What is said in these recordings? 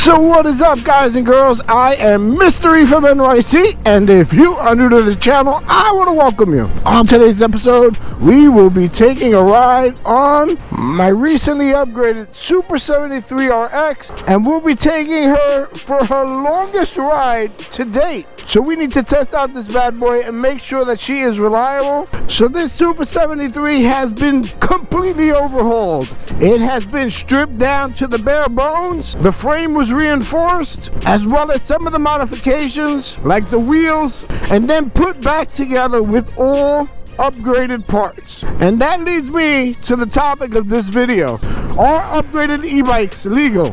So what is up, guys and girls? I am Mystery from NYC, and if you are new to the channel, I want to welcome you. On today's episode, we will be taking a ride on my recently upgraded Super 73 RX, and we'll be taking her for her longest ride to date. So we need to test out this bad boy and make sure that she is reliable. So this Super 73 has been completely overhauled. It has been stripped down to the bare bones. The frame was reinforced, as well as some of the modifications like the wheels, and then put back together with all upgraded parts. And that leads me to the topic of this video. Are upgraded e-bikes legal?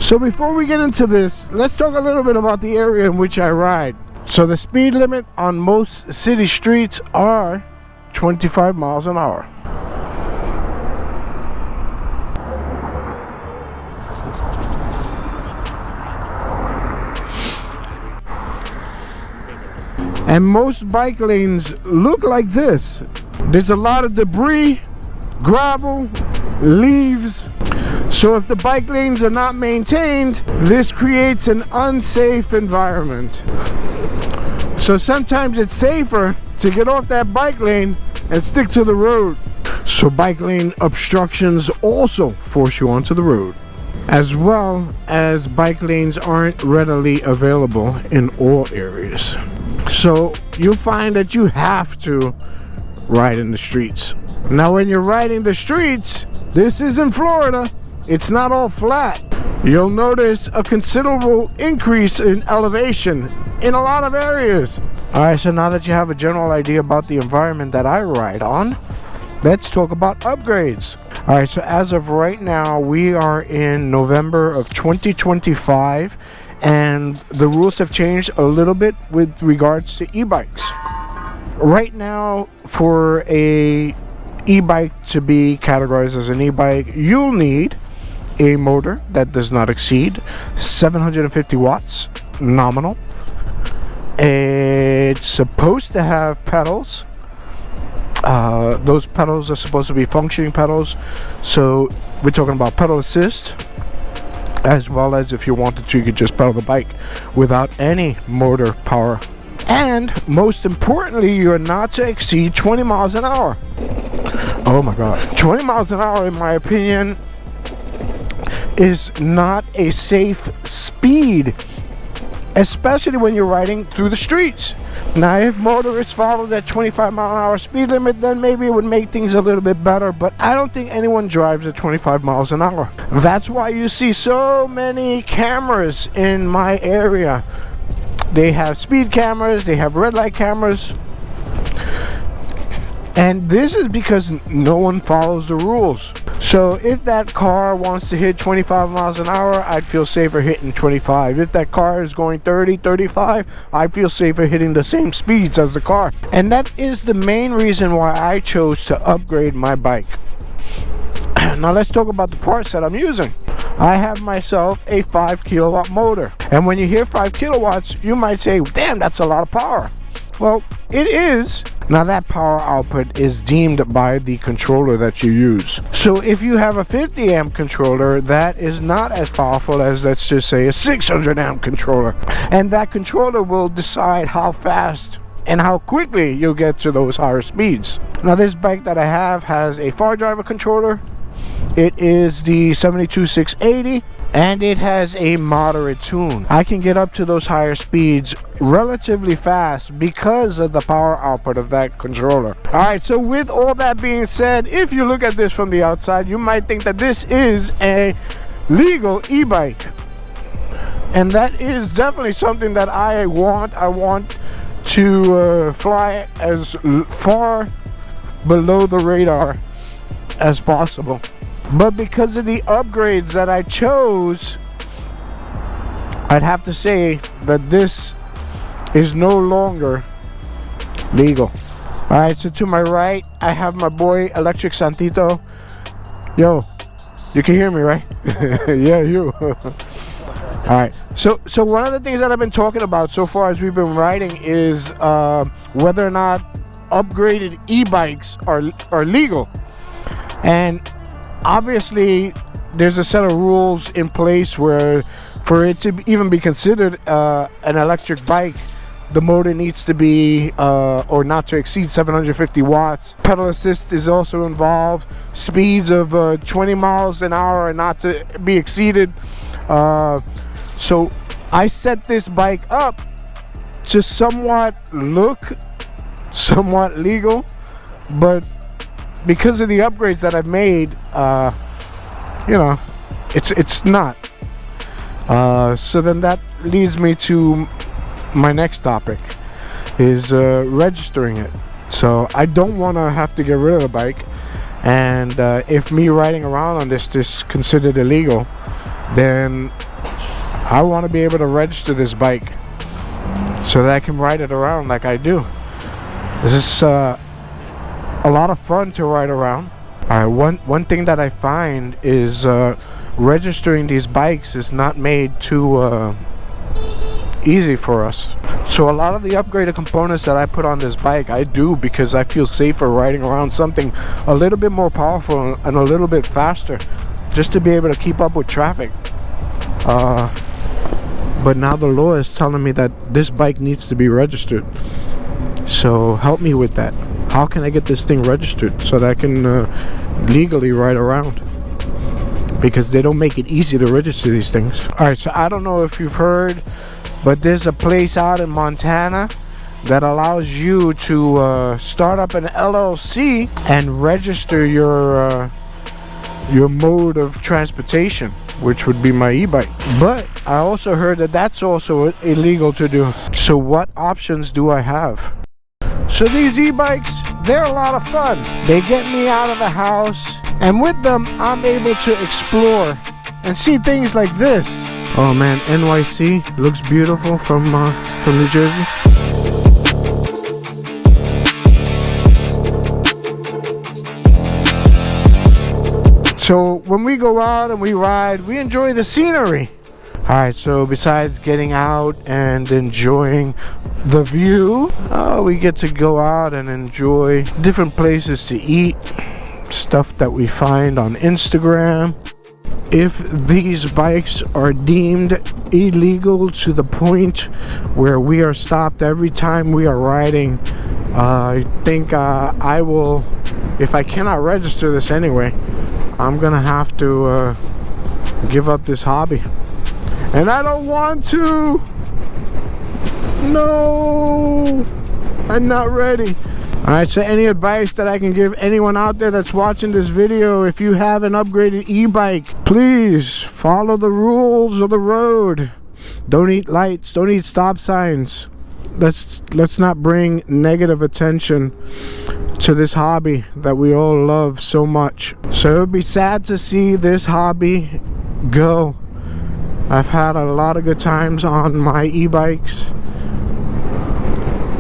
So before we get into this, let's talk a little bit about the area in which I ride. So the speed limit on most city streets are 25 miles an hour. And most bike lanes look like this. There's a lot of debris, gravel, leaves. So if the bike lanes are not maintained, this creates an unsafe environment. So sometimes it's safer to get off that bike lane and stick to the road. So bike lane obstructions also force you onto the road, as well as bike lanes aren't readily available in all areas. So you'll find that you have to ride in the streets. Now when you're riding the streets, this is in Florida, it's not all flat. You'll notice a considerable increase in elevation in a lot of areas. Alright, so now that you have a general idea about the environment that I ride on, let's talk about upgrades. Alright, so as of right now, we are in November of 2025, and the rules have changed a little bit with regards to e-bikes. Right now, for a e-bike to be categorized as an e-bike, you'll need a motor that does not exceed 750 watts nominal. It's supposed to have pedals. Those pedals are supposed to be functioning pedals, so we're talking about pedal assist, as well as if you wanted to, you could just pedal the bike without any motor power. And most importantly, you're not to exceed 20 miles an hour. Oh my god, 20 miles an hour, in my opinion, is not a safe speed, especially when you're riding through the streets. Now if motorists follow that 25 mile an hour speed limit, then maybe it would make things a little bit better, but I don't think anyone drives at 25 miles an hour. That's why you see so many cameras in my area. They have speed cameras, they have red light cameras, and this is because no one follows the rules. So if that car wants to hit 25 miles an hour, I'd feel safer hitting 25. If that car is going 30, 35, I'd feel safer hitting the same speeds as the car. And that is the main reason why I chose to upgrade my bike. Now let's talk about the parts that I'm using. I have myself a 5 kilowatt motor. And when you hear 5 kilowatts, you might say, damn, that's a lot of power. Well, it is. Now that power output is deemed by the controller that you use. So if you have a 50 amp controller, that is not as powerful as, let's just say, a 600 amp controller. And that controller will decide how fast and how quickly you'll get to those higher speeds. Now this bike that I have has a far driver controller. It is the 72680, and it has a moderate tune. I can get up to those higher speeds relatively fast because of the power output of that controller. Alright, so with all that being said, if you look at this from the outside, you might think that this is a legal e-bike, and that is definitely something that I want to fly as far below the radar as possible. But because of the upgrades that I chose, I'd have to say that this is no longer legal. Alright, so to my right, I have my boy Electric Santito. Yo, you can hear me, right? Yeah, you. Alright, so one of the things that I've been talking about so far as we've been riding is whether or not upgraded e-bikes are legal. And obviously there's a set of rules in place where for it to even be considered an electric bike, the motor needs to be or not to exceed 750 watts. Pedal assist is also involved. Speeds of 20 miles an hour are not to be exceeded. So I set this bike up to somewhat look somewhat legal, but because of the upgrades that I've made, you know, it's not. So then that leads me to my next topic, is registering it. So I don't want to have to get rid of the bike, and if me riding around on this is considered illegal, then I want to be able to register this bike so that I can ride it around like I do. This is a lot of fun to ride around. One thing that I find is registering these bikes is not made too easy for us. So a lot of the upgraded components that I put on this bike, I do because I feel safer riding around something a little bit more powerful and a little bit faster, just to be able to keep up with traffic. But now the law is telling me that this bike needs to be registered. So help me with that. How can I get this thing registered so that I can legally ride around? Because they don't make it easy to register these things. Alright, so I don't know if you've heard, but there's a place out in Montana that allows you to start up an LLC and register your mode of transportation, which would be my e-bike. But I also heard that that's also illegal to do. So what options do I have? So these e-bikes, they're a lot of fun. They get me out of the house, and with them I'm able to explore and see things like this. Oh man, NYC looks beautiful from New Jersey. So when we go out and we ride, we enjoy the scenery. Alright, so besides getting out and enjoying the view, we get to go out and enjoy different places to eat, stuff that we find on Instagram. If these bikes are deemed illegal to the point where we are stopped every time we are riding, I think I will, if I cannot register this anyway, I'm gonna have to give up this hobby. And I don't want to. No, I'm not ready. Alright, so any advice that I can give anyone out there that's watching this video, if you have an upgraded e-bike, please follow the rules of the road. Don't eat lights, don't eat stop signs. Let's not bring negative attention to this hobby that we all love so much. So it would be sad to see this hobby go. I've had a lot of good times on my e-bikes,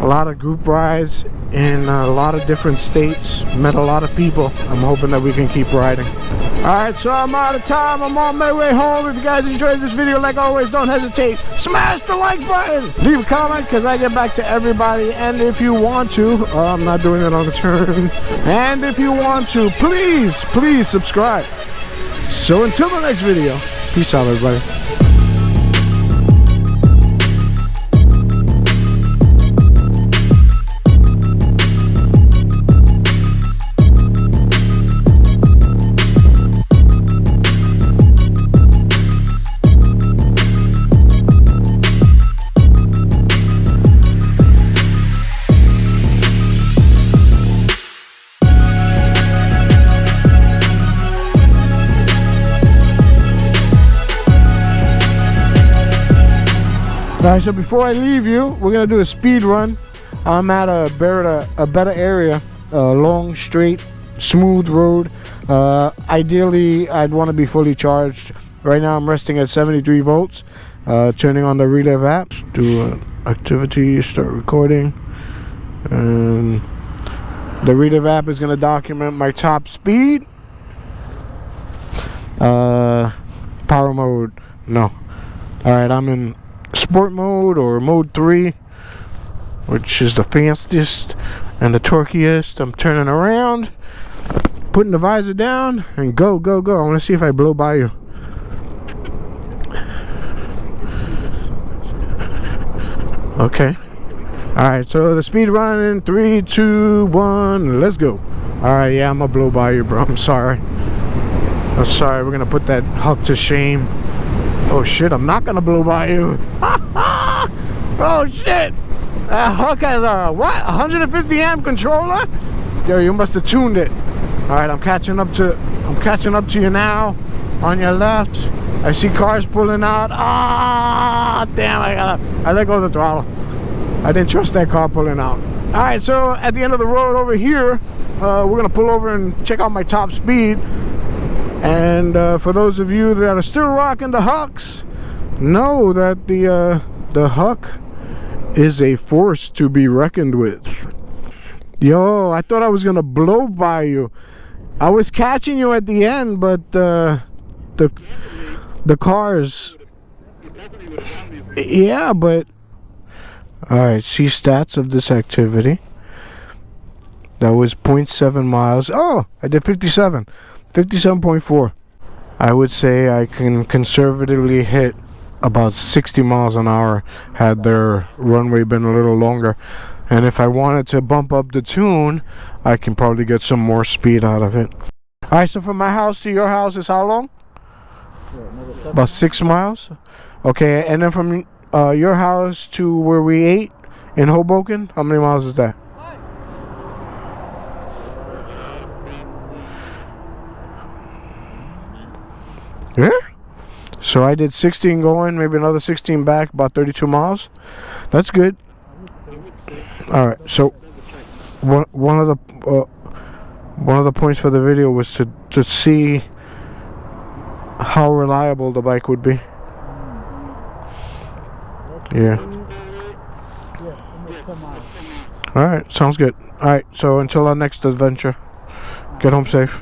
a lot of group rides in a lot of different states, met a lot of people. I'm hoping that we can keep riding. Alright, so I'm out of time. I'm on my way home. If you guys enjoyed this video, like always, don't hesitate, smash the like button, leave a comment because I get back to everybody. And if you want to, I'm not doing it on the turn, and if you want to, please subscribe. So until the next video, peace out everybody. Alright, so before I leave you, we're gonna do a speed run. I'm at a better area, a long, straight, smooth road. Ideally, I'd want to be fully charged. Right now, I'm resting at 73 volts. Turning on the Relive app, do activity, start recording, and the Relive app is gonna document my top speed. Power mode, no. Alright, I'm in sport mode or mode 3. which is the fastest and the torquiest. I'm turning around, putting the visor down, and go, go, go. I want to see if I blow by you. Okay. Alright, so the speed run in 3, 2, 1, let's go. Alright, yeah, I'm gonna blow by you, bro. I'm sorry. I'm sorry, we're gonna put that Huck to shame. Oh shit, I'm not gonna blow by you. Oh shit! That Huck has a what? 150 amp controller? Yo, you must have tuned it. Alright, I'm catching up to you now. On your left. I see cars pulling out. Ah, damn, I let go of the throttle. I didn't trust that car pulling out. Alright, so at the end of the road over here, we're gonna pull over and check out my top speed. And for those of you that are still rocking the Hucks, know that the Huck is a force to be reckoned with. Yo, I thought I was gonna blow by you. I was catching you at the end, but the cars, yeah, but alright, see stats of this activity. That was 0.7 miles. Oh, I did 57.4. I would say I can conservatively hit about 60 miles an hour had their runway been a little longer. And if I wanted to bump up the tune, I can probably get some more speed out of it. Alright, so from my house to your house is how long? About 6 miles. Okay, and then from your house to where we ate in Hoboken, how many miles is that? Yeah. So I did 16 going, maybe another 16 back, about 32 miles. That's good. All right. So one of the points for the video was to see how reliable the bike would be. Yeah. All right. Sounds good. All right. So until our next adventure, get home safe.